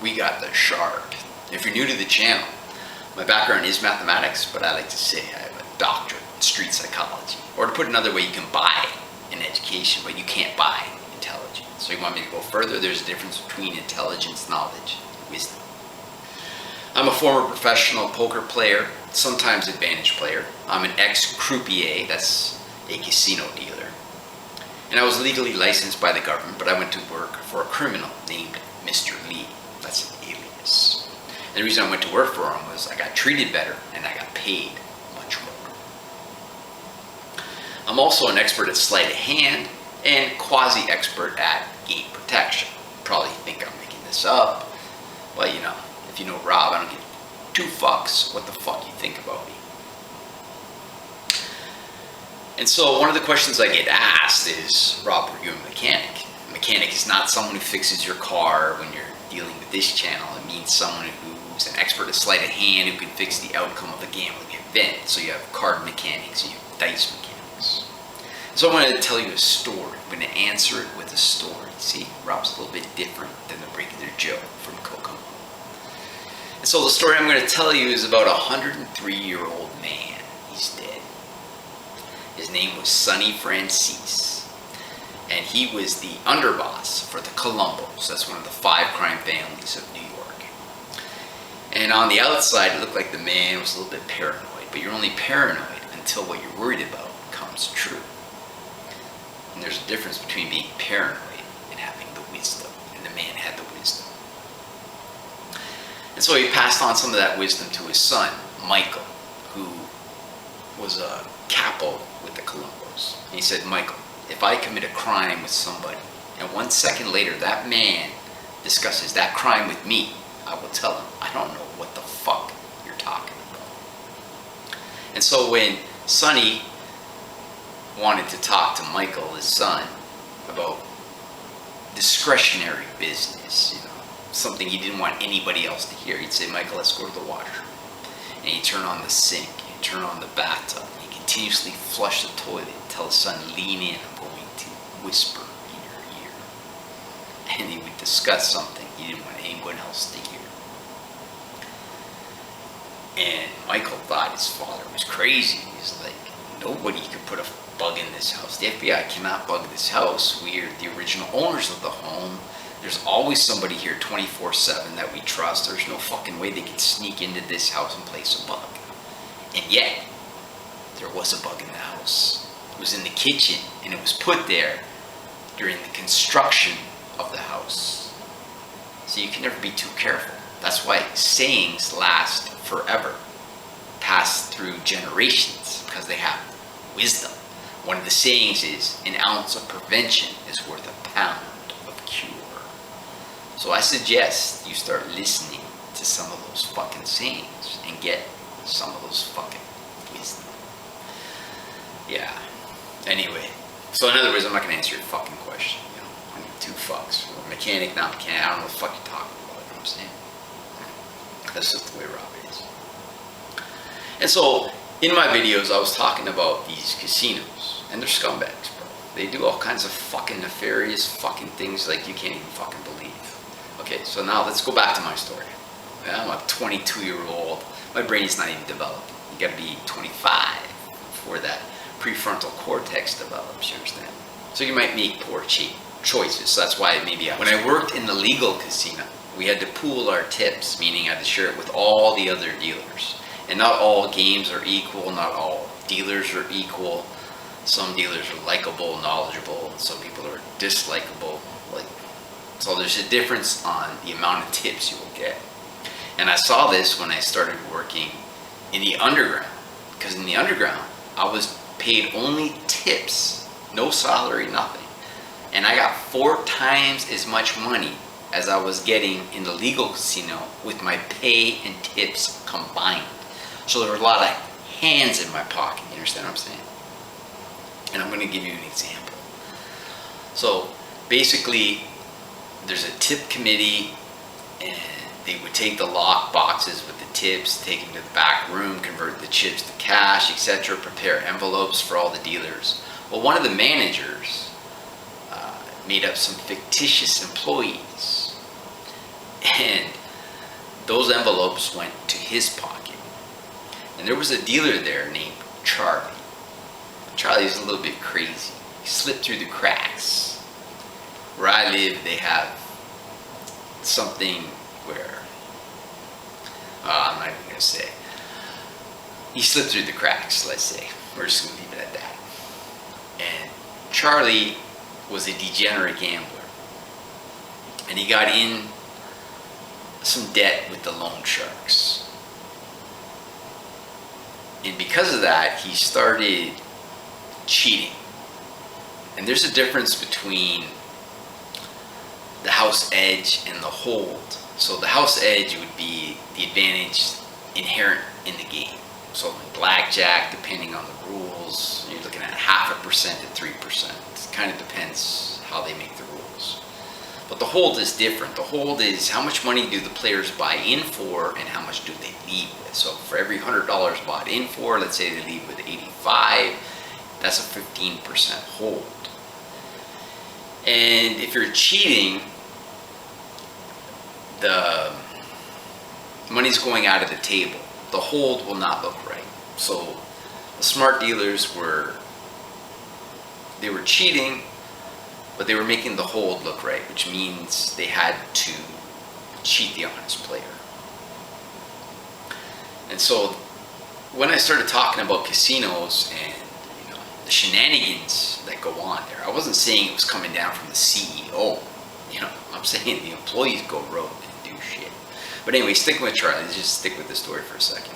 we got the shark. If you're new to the channel, my background is mathematics, but I like to say I have a doctorate in street psychology. Or to put another way, you can buy an education, but you can't buy intelligence. So you want me to go further? There's a difference between intelligence, knowledge, and wisdom. I'm a former professional poker player, sometimes advantage player. I'm an ex-croupier, that's a casino dealer. And I was legally licensed by the government, but I went to work for a criminal named Mr. Lee. That's an alias. And the reason I went to work for him was I got treated better and I got paid much more. I'm also an expert at sleight of hand and quasi-expert at gate protection. You probably think I'm making this up, but you know, if you know Rob, I don't give two fucks what the fuck you think about me. And so one of the questions I get asked is, Rob, are you a mechanic? A mechanic is not someone who fixes your car when you're dealing with this channel. It means someone who's an expert at sleight of hand who can fix the outcome of a gambling event. So you have card mechanics, you have dice mechanics. So I want to tell you a story. I'm going to answer it with a story. See, Rob's a little bit different than the regular Joe from Kokomo. And so the story I'm going to tell you is about a 103-year-old man. He's dead. His name was Sonny Francis, and he was the underboss for the Colombos. That's one of the 5 crime families of New York. And on the outside, it looked like the man was a little bit paranoid, but you're only paranoid until what you're worried about comes true. And there's a difference between being paranoid and having the wisdom, and the man had the wisdom. And so he passed on some of that wisdom to his son, Michael, who was a capo with the Colombos. And he said, Michael, if I commit a crime with somebody, and 1 second later that man discusses that crime with me, I will tell him, I don't know what the fuck you're talking about. And so when Sonny wanted to talk to Michael, his son, about discretionary business, you know, something he didn't want anybody else to hear, he'd say, Michael, let's go to the washroom. And he'd turn on the sink, he'd turn on the bathtub, continuously flush the toilet, tell his son, lean in, I'm going to whisper in your ear. And he would discuss something he didn't want anyone else to hear. And Michael thought his father was crazy. He's like, nobody could put a bug in this house. The FBI cannot bug this house. We are the original owners of the home. There's always somebody here 24/7 that we trust. There's no fucking way they could sneak into this house and place a bug. And yet, there was a bug in the house. It was in the kitchen, and it was put there during the construction of the house. So you can never be too careful. That's why sayings last forever, pass through generations, because they have wisdom. One of the sayings is, an ounce of prevention is worth a pound of cure. So I suggest you start listening to some of those fucking sayings and get some of those fucking wisdom. Yeah. Anyway, so in other words, I'm not going to answer your fucking question. You know, I need 2 fucks. Well, mechanic, not mechanic. I don't know what the fuck you're talking about. You know what I'm saying? That's just the way Rob is. And so, in my videos, I was talking about these casinos, and they're scumbags, bro. They do all kinds of fucking nefarious fucking things like you can't even fucking believe. Okay, so now let's go back to my story. I'm a 22-year-old. My brain is not even developed. You got to be 25 before that prefrontal cortex develops, you understand? So you might make poor choices. So that's why maybe when I worked in the legal casino, we had to pool our tips, meaning I had to share it with all the other dealers. And not all games are equal, not all dealers are equal. Some dealers are likable, knowledgeable, and some people are dislikable. So there's a difference on the amount of tips you will get. And I saw this when I started working in the underground. Because in the underground, I was paid only tips, no salary, nothing. And I got 4 times as much money as I was getting in the legal casino with my pay and tips combined. So there were a lot of hands in my pocket, you understand what I'm saying? And I'm going to give you an example. So basically, there's a tip committee, and they would take the lock boxes with the tips, take them to the back room, convert the chips to cash, etc., prepare envelopes for all the dealers. Well, one of the managers made up some fictitious employees, And those envelopes went to his pocket. And there was a dealer there named Charlie. Charlie's a little bit crazy. He slipped through the cracks. Where I live, they have something where, I'm not even going to say. He slipped through the cracks, let's say. We're just going to leave it at that. And Charlie was a degenerate gambler. And he got in some debt with the loan sharks. And because of that, he started cheating. And there's a difference between the house edge and the hold. So the house edge would be the advantage inherent in the game. So in blackjack, depending on the rules, you're looking at 0.5% to 3%. It kind of depends how they make the rules. But the hold is different. The hold is how much money do the players buy in for and how much do they leave with. So for every $100 bought in for, let's say they leave with 85, that's a 15% hold. And if you're cheating, the money's going out of the table. The hold will not look right. So the smart dealers were cheating, but they were making the hold look right, which means they had to cheat the honest player. And so when I started talking about casinos and the shenanigans that go on there, I wasn't saying it was coming down from the CEO. I'm saying the employees go rogue and do shit. But anyway, sticking with Charlie, let's just stick with the story for a second.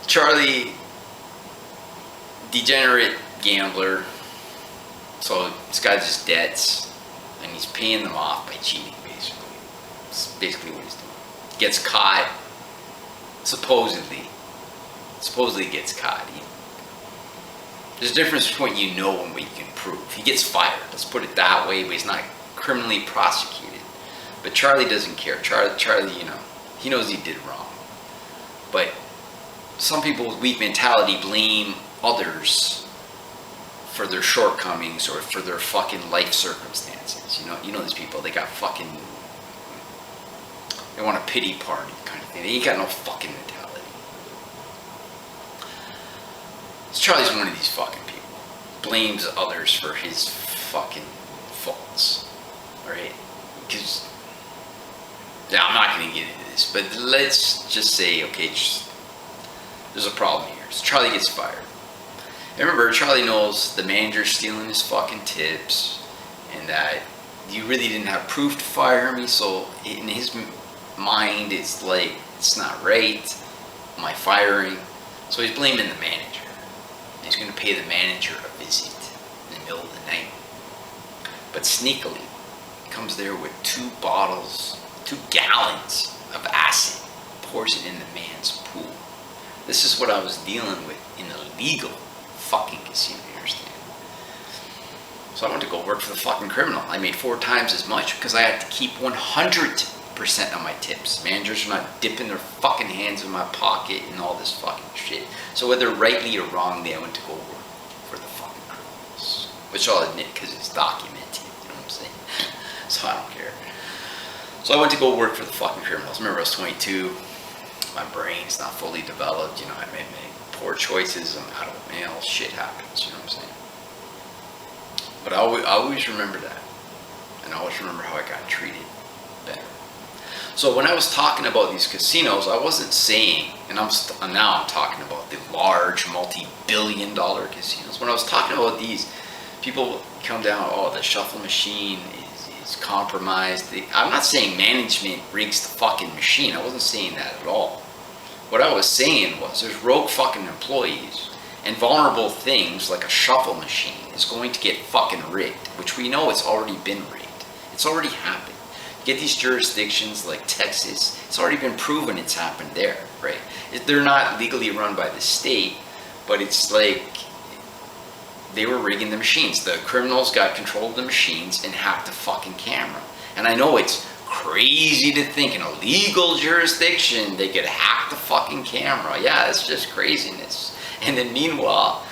Charlie, degenerate gambler. So this guy just debts, and he's paying them off by cheating, basically. It's basically what he's doing. Gets caught, supposedly gets caught. There's a difference between what you know and what you can prove. He gets fired, let's put it that way, but he's not criminally prosecuted. But Charlie doesn't care. Charlie, he knows he did wrong. But some people with weak mentality blame others for their shortcomings or for their fucking life circumstances. You know these people, they got fucking, they want a pity party kind of thing. They ain't got no fucking mentality. So Charlie's one of these fucking people. Blames others for his fucking faults. Alright? Because, I'm not going to get into this, but let's just say, okay, there's a problem here. So Charlie gets fired. And remember, Charlie knows the manager's stealing his fucking tips, and that you really didn't have proof to fire me, so in his mind, it's like, it's not right, my firing. So he's blaming the manager. He's going to pay the manager a visit in the middle of the night. But sneakily, he comes there with 2 gallons of acid, pours it in the man's pool. This is what I was dealing with in the legal fucking casino, you understand? So I went to go work for the fucking criminal. I made 4 times as much because I had to keep 100% of my tips. Managers are not dipping their fucking hands in my pocket and all this fucking shit. So whether rightly or wrongly, I went to go work for the fucking criminals. Which I'll admit because it's documented, you know what I'm saying? So I don't care. So I went to go work for the fucking criminals. Remember, I was 22. My brain's not fully developed. I made poor choices. I'm out of male. Shit happens. You know what I'm saying? But I always remember that. And I always remember how I got treated better. So when I was talking about these casinos, I wasn't saying, and now I'm talking about the large multi-billion-dollar casinos. When I was talking about these, people come down, the shuffle machine is compromised. I'm not saying management rigs the fucking machine. I wasn't saying that at all. What I was saying was there's rogue fucking employees, and vulnerable things like a shuffle machine is going to get fucking rigged, which we know it's already been rigged. It's already happened. Get these jurisdictions like Texas, it's already been proven it's happened there, right? They're not legally run by the state, but it's like they were rigging the machines. The criminals got control of the machines and hacked the fucking camera. And I know it's crazy to think in a legal jurisdiction they could hack the fucking camera. Yeah, it's just craziness. And then meanwhile,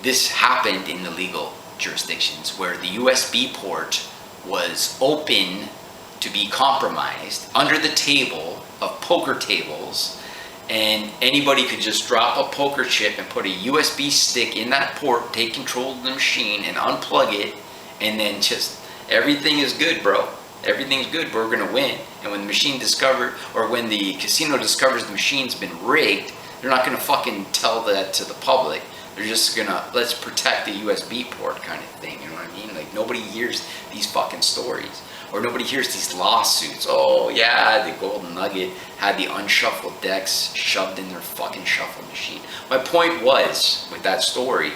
this happened in the legal jurisdictions where the USB port was open to be compromised under the table of poker tables, and anybody could just drop a poker chip and put a USB stick in that port, take control of the machine and unplug it, and then just everything is good, bro. Everything's good. We're gonna win. And when the machine when the casino discovers the machine's been rigged, they're not gonna fucking tell that to the public. They're just gonna, let's protect the USB port kind of thing. You know what I mean? Like, nobody hears these fucking stories, or nobody hears these lawsuits. Oh yeah, the Golden Nugget had the unshuffled decks shoved in their fucking shuffle machine. My point was with that story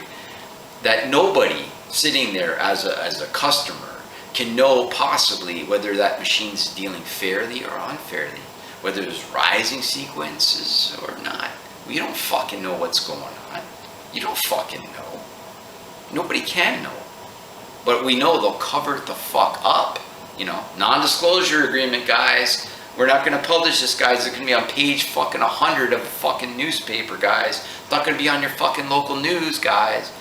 that nobody sitting there as a customer can know possibly whether that machine's dealing fairly or unfairly, whether there's rising sequences or not. We don't fucking know what's going on. You don't fucking know. Nobody can know. But we know they'll cover it the fuck up. You know, non-disclosure agreement, guys. We're not going to publish this, guys. It's going to be on page fucking 100 of a fucking newspaper, guys. It's not going to be on your fucking local news, guys.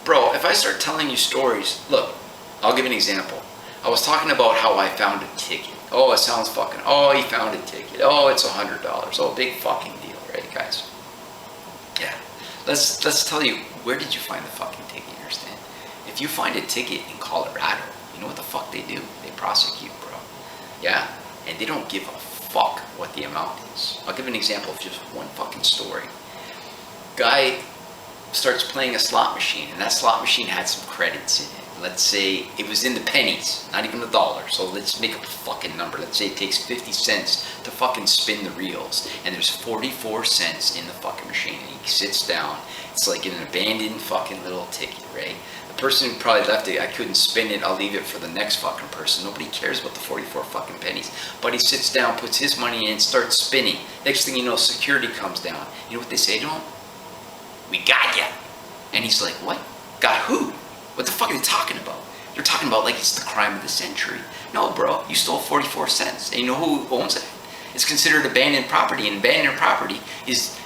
Bro, if I start telling you stories, look, I'll give an example. I was talking about how I found a ticket. Oh, it sounds fucking, oh, he found a ticket. Oh, it's $100. Oh, big fucking deal, right, guys? Yeah. Let's tell you, where did you find the fucking ticket, you understand? If you find a ticket in Colorado, you know what the fuck they do? They prosecute, bro. Yeah? And they don't give a fuck what the amount is. I'll give an example of just one fucking story. Guy starts playing a slot machine, and that slot machine had some credits in it. Let's say it was in the pennies, not even the dollar. So let's make up a fucking number. Let's say it takes 50 cents to fucking spin the reels, and there's 44 cents in the fucking machine. And he sits down. It's like an abandoned fucking little ticket, right? The person who probably left it, I couldn't spin it, I'll leave it for the next fucking person. Nobody cares about the 44 fucking pennies. But he sits down, puts his money in, starts spinning. Next thing you know, security comes down. You know what they say to him? We got ya. And he's like, what? Got who? What the fuck are they talking about? They're talking about like it's the crime of the century. No, bro, you stole 44 cents. And you know who owns it? It's considered abandoned property, and abandoned property is,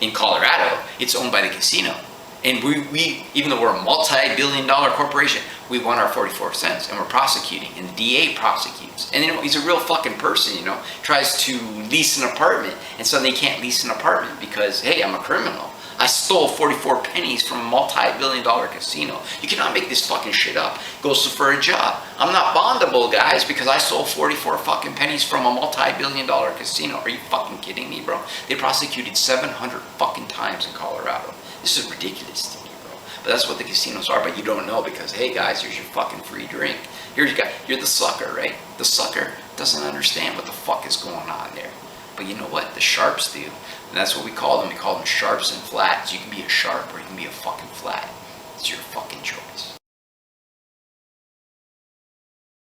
in Colorado, it's owned by the casino. And we even though we're a multi-billion-dollar corporation, we want our 44 cents, and we're prosecuting, and the DA prosecutes. And you know, he's a real fucking person, you know, tries to lease an apartment, and suddenly he can't lease an apartment because, hey, I'm a criminal. I stole 44 pennies from a multi-billion-dollar casino. You cannot make this fucking shit up. Goes for a job. I'm not bondable, guys, because I stole 44 fucking pennies from a multi-billion-dollar casino. Are you fucking kidding me, bro? They prosecuted 700 fucking times in Colorado. This is ridiculous to me, bro. But that's what the casinos are, but you don't know because, hey, guys, here's your fucking free drink. You're the sucker, right? The sucker doesn't understand what the fuck is going on there. But you know what? The sharps do. And that's what we call them. We call them sharps and flats. You can be a sharp or you can be a fucking flat. It's your fucking